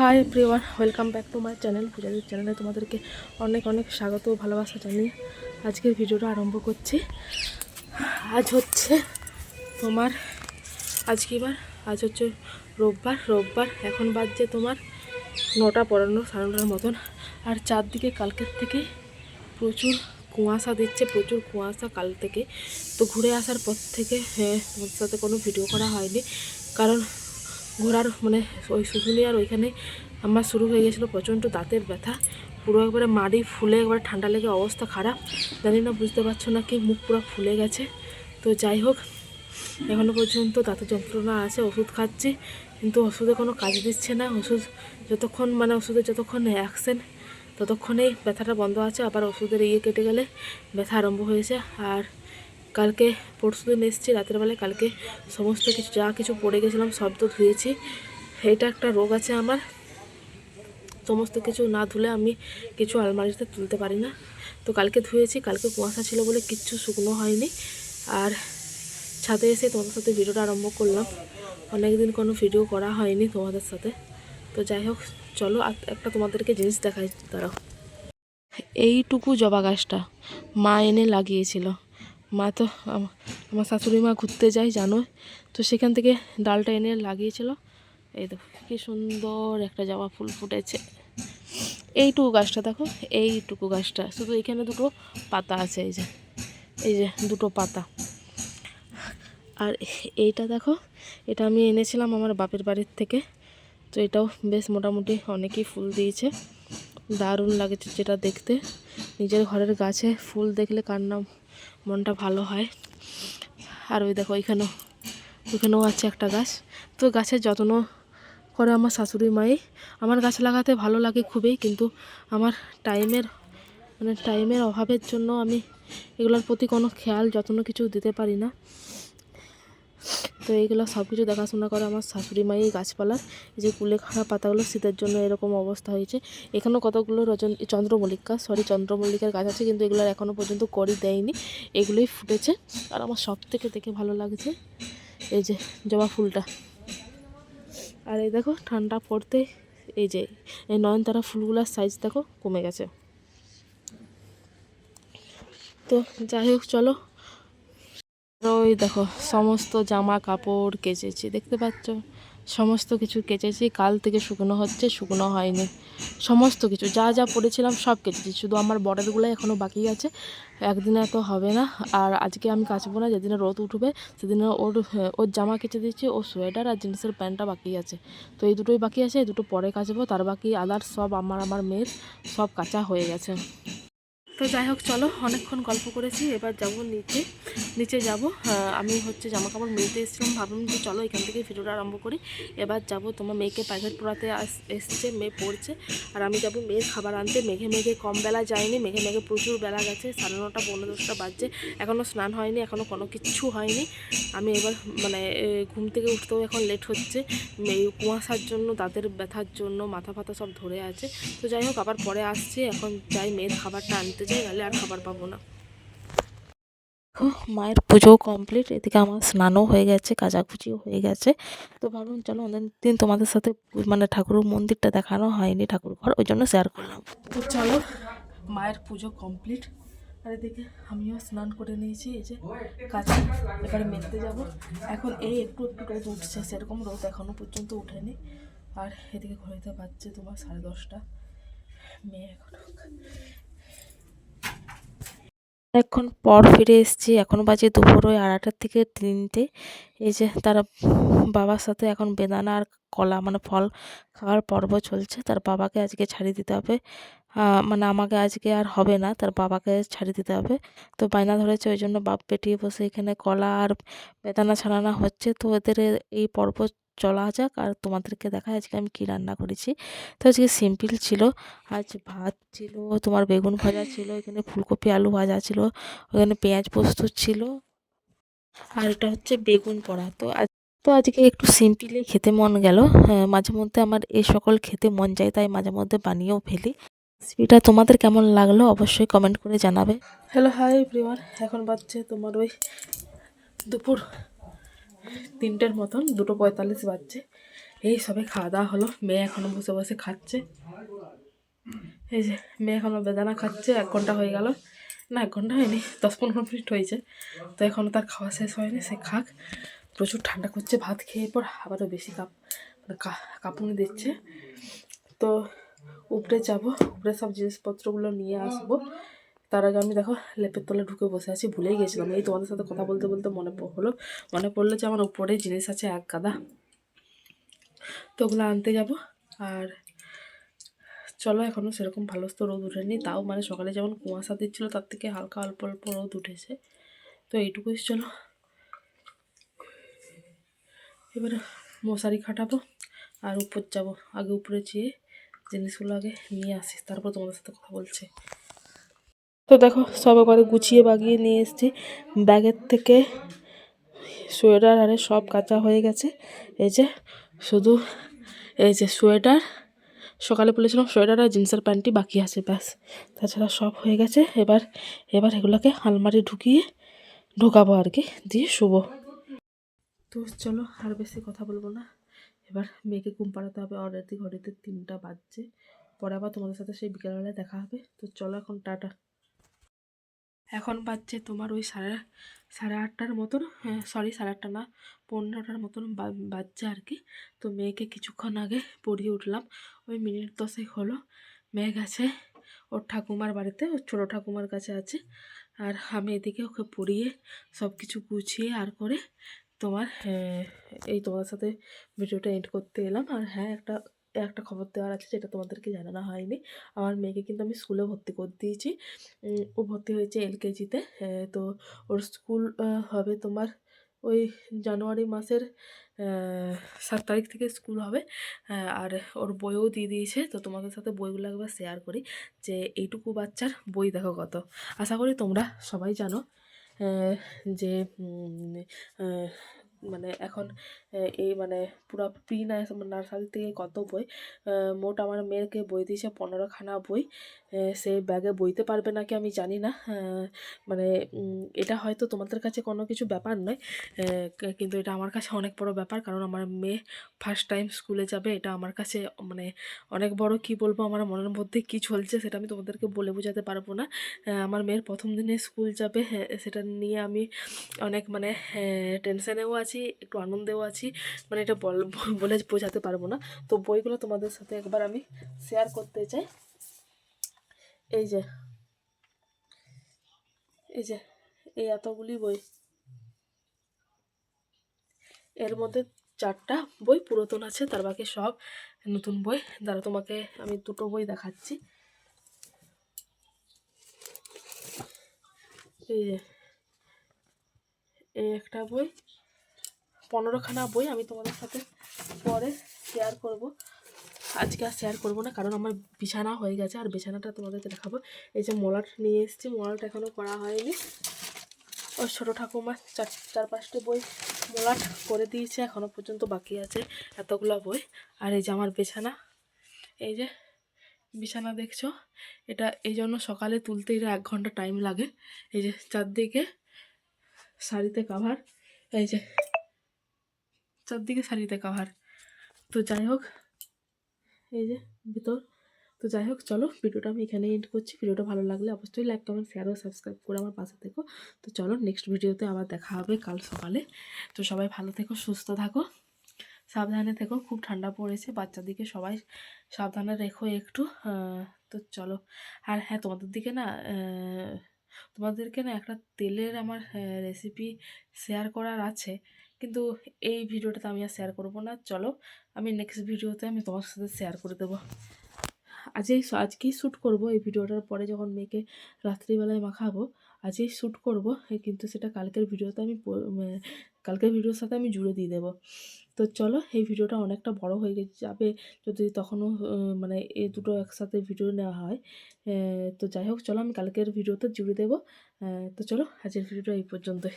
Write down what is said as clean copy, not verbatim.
High everyone, welcome back to my channel. পূজাদের চ্যানেলে তোমাদেরকে অনেক অনেক স্বাগত ও ভালোবাসা জানিয়ে আজকের ভিডিওটা আরম্ভ করছি। আজ হচ্ছে তোমার আজ হচ্ছে রোববার। এখন বাজছে তোমার 9টা পড়ানো 9:30 মতন। আর চারদিকে কালকের থেকে প্রচুর কুয়াশা দিচ্ছে, প্রচুর কুয়াশা কাল থেকে। তো ঘুরে আসার পর থেকে তোমাদের সাথে কোনো ভিডিও করা হয়নি, কারণ ঘোরার ওই শুশুনি আর ওইখানে আমার শুরু হয়ে গেছিলো প্রচণ্ড দাঁতের ব্যথা, পুরো একবারে মাড়ি ফুলে একবারে ঠান্ডা লেগে অবস্থা খারাপ। জানি না বুঝতে পারছো না কি, মুখ পুরো ফুলে গেছে। তো যাই হোক, এখনও পর্যন্ত দাঁতের যন্ত্রণা আছে, ওষুধ খাচ্ছি, কিন্তু ওষুধে কোনো কাজ দিচ্ছে না। ওষুধের যতক্ষণ অ্যাকশন ততক্ষণেই ব্যথাটা বন্ধ আছে, আবার ওষুধের কেটে গেলে ব্যথা আরম্ভ হয়েছে। আর কালকে পরশুদিন এসেছি রাতের বেলায়, কালকে সমস্ত কিছু যা কিছু পড়ে গেছিলাম সব তো ধুয়েছি। এটা একটা রোগ আছে আমার, সমস্ত কিছু না ধুলে আমি কিছু আলমারিতে তুলতে পারি না। তো কালকে ধুয়েছি, কালকে কুয়াশা ছিল বলে কিচ্ছু শুকনো হয়নি। আর ছাদে এসে তোমাদের সাথে ভিডিওটা আরম্ভ করলাম, অনেক দিন কোনো ভিডিও করা হয়নি তোমাদের সাথে। তো যাই হোক, চলো একটা তোমাদেরকে জিনিস দেখাই, দাঁড়াও। এইটুকু জবা গাছটা মা এনে লাগিয়েছিল। মা তো আমার শাশুড়ি মা ঘুরতে যায় জানো, তো সেখান থেকে ডালটা এনে লাগিয়েছিল। এই দেখো কি সুন্দর একটা জবা ফুল ফুটেছে। এইটুকু গাছটা দেখো, এইটুকু গাছটা শুধু এখানে দুটো পাতা আছে, এই যে দুটো পাতা। আর এইটা দেখো, এটা আমি এনেছিলাম আমার বাপের বাড়ির থেকে। তো এটাও বেশ মোটামুটি অনেকই ফুল দিয়েছে, দারুণ লাগছে যেটা দেখতে। নিজের ঘরের গাছে ফুল দেখলে কার না মনটা ভালো হয়। আর ওই দেখো ওইখানেও আছে একটা গাছ। তো গাছের যত্ন করে আমার শাশুড়ি মাই। আমার গাছ লাগাতে ভালো লাগে খুবই, কিন্তু আমার টাইমের অভাবের জন্য আমি এগুলোর প্রতি কোনো খেয়াল যত্ন কিছু দিতে পারি না। তো এইগুলো সব কিছু দেখাশোনা করে আমার শাশুড়ি মাই। এই গাছপালার এই যে কুলেখাড়া পাতাগুলো শীতের জন্য এরকম অবস্থা হয়েছে। এখানেও কতগুলো চন্দ্রমল্লিকার গাছ আছে, কিন্তু এগুলোর এখনও পর্যন্ত কড়ি দেয়নি, এগুলোই ফুটেছে। আর আমার সব থেকে দেখে ভালো লাগছে এই যে জবা ফুলটা। আর এই দেখো ঠান্ডা পড়তে এই যে এই নয়নতারা ফুলগুলোর সাইজ দেখো কমে গেছে। তো যাই হোক চলো, ওই দেখো সমস্ত জামা কাপড় কেচেছি, দেখতে পাচ্ছ সমস্ত কিছু কেচেছি। কাল থেকে শুকনো হচ্ছে, শুকনো হয়নি। সমস্ত কিছু যা যা পরেছিলাম সব কেচেছি, শুধু আমার বর্ডারগুলো এখনও বাকি আছে, একদিনে এত হবে না। আর আজকে আমি কাচবো না, যেদিনে রোদ উঠবে সেদিনে ওর জামা কেচে দিচ্ছি, ওর সোয়েটার আর জিন্সের প্যান্টটা বাকি আছে। তো এই দুটোই বাকি আছে, এই দুটো পরে কাচবো, তার বাকি আদার্স সব আমার মেয়ের সব কাচা হয়ে গেছে। তো যাই হোক চলো, অনেকক্ষণ গল্প করেছি, এবার যাব নিচে যাব। আমি জামা কাপড় মেলতে এসেছিলাম, ভাবলাম যে চলো এখান থেকে ভিডিওটা আরম্ভ করি। এবার যাব, তোমার মেয়েকে প্রাইভেট পড়াতে এসছে, মেয়ে পড়ছে, আর আমি যাব মেয়ের খাবার আনতে। মেঘে কম বেলা যায়নি, মেঘে প্রচুর বেলা গেছে, 9:30 পৌনে 10টা বাজছে, এখনও স্নান হয়নি, এখনও কোনো কিচ্ছু হয়নি। আমি এবার ঘুম থেকে উঠতেও এখন লেট হচ্ছে, কুয়াশার জন্য, দাঁতের ব্যথার জন্য মাথা ফাথা সব ধরে আছে। তো যাই হোক, আবার পরে আসছি, এখন যাই মেয়ের খাবারটা আনতে যাই, নাহলে আর খাবার পাবো না। মায়ের পুজো কমপ্লিট, এদিকে আমার স্নানও হয়ে গেছে, কাচাকুচিও হয়ে গেছে। তো ভাবলাম চলো অনেক দিন তোমাদের সাথে ঠাকুরের মন্দিরটা দেখানো হয়নি, ঠাকুর ঘর, ওই জন্য শেয়ার করলাম। তো চলো, মায়ের পুজো কমপ্লিট, আর এদিকে আমিও স্নান করে নিয়েছি, এই যে কাছে এবারে মেলতে যাব। এখন একটু রোদ উঠছে, সেরকম রোদ এখনও পর্যন্ত উঠেনি। আর এদিকে ঘড়িতে বাজছে তোমার 10:30, মেয়ে অনেকক্ষণ পর ফিরে এসেছি, এখন বাজে দুপুর ওই 2:30 থেকে 3টে। এই যে তারা বাবার সাথে এখন বেদানা আর কলা ফল খাওয়ার পর্ব চলছে। তার বাবাকে আজকে ছাড়িয়ে দিতে হবে, আমাকে আজকে আর হবে না, তার বাবাকে ছাড়িয়ে দিতে হবে। তো বায়না ধরেছে, ওই জন্য বাপ পেটিয়ে বসে এখানে কলা আর বেদানা ছাড়ানো হচ্ছে। তো ওদের এই পর্ব চলা যাক, আর তোমাদেরকে দেখায় আজকে আমি কী রান্না করেছি। তো আজকে সিম্পল ছিল, আজ ভাত ছিল, তোমার বেগুন ভাজা ছিল, এখানে ফুলকপি আলু ভাজা ছিল, ওখানে পেঁয়াজ পোস্ত ছিল, আর এটা হচ্ছে বেগুন পোড়া। তো আজকে একটু সিম্পলি খেতে মন গেল। হ্যাঁ, মাঝে মধ্যে আমার এই সকল খেতে মন যায়, তাই মাঝে মধ্যে বানিয়েও ফেলি। রেসিপিটা তোমাদের কেমন লাগলো অবশ্যই কমেন্ট করে জানাবে। হ্যালো হাই এভরিওয়ান, এখন বাজছে তোমার ওই দুপুর 3টের মতন, 2:45 বাজছে। এই সবে খাওয়া দাওয়া হলো, মেয়ে এখনও বসে বসে খাচ্ছে। এই যে মেয়ে এখনও বেদানা খাচ্ছে, 1 ঘন্টা হয়ে গেল, না 1 ঘন্টা হয়নি, 10-15 মিনিট হয়েছে, তো এখনও তার খাওয়া শেষ হয়নি, সে খাক। প্রচুর ঠান্ডা করছে, ভাত খেয়ে পর আবারও বেশি কাঁপুনি দিচ্ছে। তো উপরে যাব, উপরে সব জিনিসপত্রগুলো নিয়ে আসবো। তার আগে আমি দেখো লেপের তলে ঢুকে বসে আছি, ভুলেই গেছিলাম। এই তোমাদের সাথে কথা বলতে বলতে মনে পড়লো যে আমার উপরে জিনিস আছে 1 গাদা, তো ওগুলো আনতে যাব। আর চলো, এখনও সেরকম ভালো তো রোদ উঠেনি, তাও মানে সকালে যেমন কুয়াশা দিচ্ছিলো তার থেকে হালকা অল্প অল্প রোদ উঠেছে, তো এইটুকুই। চলো এবার মশারি খাটাবো আর উপর যাব। আগে উপরে যেয়ে জিনিসগুলো আগে নিয়ে আসি, তারপর তোমাদের সাথে কথা বলছি। তো দেখো সব করে গুছিয়ে বাগিয়ে নিয়ে এসেছি, ব্যাগের থেকে সোয়েটার আরে সব কাচা হয়ে গেছে। এই যে শুধু এই যে সোয়েটার, সকালে বলেছিলাম সোয়েটার আর জিন্সের প্যান্টটি বাকি আছে, ব্যাস, তাছাড়া সব হয়ে গেছে। এবার এগুলোকে আলমারি ঢোকাবো আর কি, দিয়ে শুবো। তো চলো আর বেশি কথা বলবো না, এবার মেয়েকে ঘুম পাড়াতে হবে। অলরেডি ঘড়িতে 3টা বাজছে, পরে আবার তোমাদের সাথে সেই বিকেলবেলায় দেখা হবে। তো চলো এখন টাটা। এখন বাজছে তোমার ওই সাড়ে আটটার মতন, সরি 8:30 না, 15টার মতন বাজছে আর কি। তো মেয়েকে কিছুক্ষণ আগে পড়িয়ে উঠলাম, ওই মিনিট 10 হলো। মেয়ে গেছে ওর ঠাকুমার বাড়িতে, ওর ছোটো ঠাকুমার কাছে আছে, আর আমি এদিকে ওকে পড়িয়ে সব কিছু গুছিয়ে আর করে তোমার এই তোমাদের সাথে ভিডিওটা এন্ড করতে এলাম। আর হ্যাঁ, একটা খবর দেওয়ার আছে, যেটা তোমাদেরকে জানানো হয়নি। আমার মেয়েকে কিন্তু আমি স্কুলে ভর্তি করে দিয়েছি। ও ভর্তি হয়েছে LKG-তে। তো ওর স্কুল হবে তোমার ওই জানুয়ারি মাসের 7 তারিখ থেকে স্কুল হবে। আর ওর বইও দিয়ে দিয়েছে। তো তোমাদের সাথে বইগুলো একবার শেয়ার করি, যে এইটুকু বাচ্চার বই দেখো কত। আশা করি তোমরা সবাই জানো যে আহ, মানে এখন এই মানে পুরো প্রি নার্সারি থেকে কত বই। মোট আমার মেয়েকে বই দিয়েছে 15খানা বই। সে ব্যাগে বইতে পারবে নাকি আমি জানি না। মানে এটা হয়তো তোমাদের কাছে কোনো কিছু ব্যাপার নয়, কিন্তু এটা আমার কাছে অনেক বড় ব্যাপার, কারণ আমার মেয়ে ফার্স্ট টাইম স্কুলে যাবে। এটা আমার কাছে মানে অনেক বড়, কি বলবো, আমার মনের মধ্যে কি চলছে সেটা আমি তোমাদেরকে বলে বোঝাতে পারবো না। আমার মেয়ের প্রথম দিনে স্কুল যাবে, সেটা নিয়ে আমি অনেক মানে টেনশনেও আছি, একটু আনন্দেও আছি, মানে এটা বলে বোঝাতে পারবো না। তো বইগুলো তোমাদের সাথে একবার আমি শেয়ার করতে চাই। এই যে এই যে এই এতগুলি বই, এর মধ্যে 4টা বই পুরাতন আছে, তার বাকি সব নতুন বই। দ্বারা তোমাকে আমি 2টো বই দেখাচ্ছি। এই যে এই একটা বই, 15খানা বই আমি তোমাদের সাথে পরে শেয়ার করব। আজকে আর শেয়ার করবো না, কারণ আমার বিছানা হয়ে গেছে, আর বিছানাটা তোমাদেরকে দেখাবো। এই যে মলাট নিয়ে এসেছি, মলাট এখনও করা হয়নি। ওই ছোটো ঠাকুমার 4-5টি বই মলাট করে দিয়েছে, এখনও পর্যন্ত বাকি আছে এতগুলো বই। আর এই যে আমার বিছানা, এই যে বিছানা দেখছো, এটা এই জন্য সকালে তুলতে এটা 1 ঘন্টা টাইম লাগে। এই যে চারদিকে শাড়িতে কাভার, এই যে চারদিকে শাড়িতে কাভার। তো যাই হোক, এই যে ভিতর। তো যাই হোক, চলো ভিডিওটা আমি এখানে এন্ড করছি। ভিডিওটা ভালো লাগলে অবশ্যই লাইক, কমেন্ট, শেয়ার ও সাবস্ক্রাইব করে আমার পাশে থেকো। তো চলো নেক্সট ভিডিওতে আবার দেখা হবে কাল সকালে। তো সবাই ভালো থেকো, সুস্থ থাকো, সাবধানে থেকো। খুব ঠান্ডা পড়েছে, বাচ্চাদিকে সবাই সাবধানে রেখো একটু। তো চলো। আর হ্যাঁ, তোমাদেরকে না একটা তেলের আমার রেসিপি শেয়ার করার আছে, কিন্তু এই ভিডিওটাতে আমি আর শেয়ার করবো না। চলো, আমি নেক্সট ভিডিওতে আমি তোমার সাথে শেয়ার করে দেবো। আজকেই শ্যুট করব এই ভিডিওটার পরে, যখন মেয়েকে রাত্রিবেলায় মাখাবো আজকেই শ্যুট করব, কিন্তু সেটা কালকের ভিডিওতে আমি কালকের ভিডিওর সাথে আমি জুড়ে দিয়ে দেবো। তো চলো, এই ভিডিওটা অনেকটা বড় হয়ে যাবে যদি তখনও মানে এই দুটো একসাথে ভিডিও নেওয়া হয়। তো যাই হোক, চলো আমি কালকের ভিডিওতে জুড়ে দেবো। তো চলো, আজকের ভিডিওটা এই পর্যন্তই।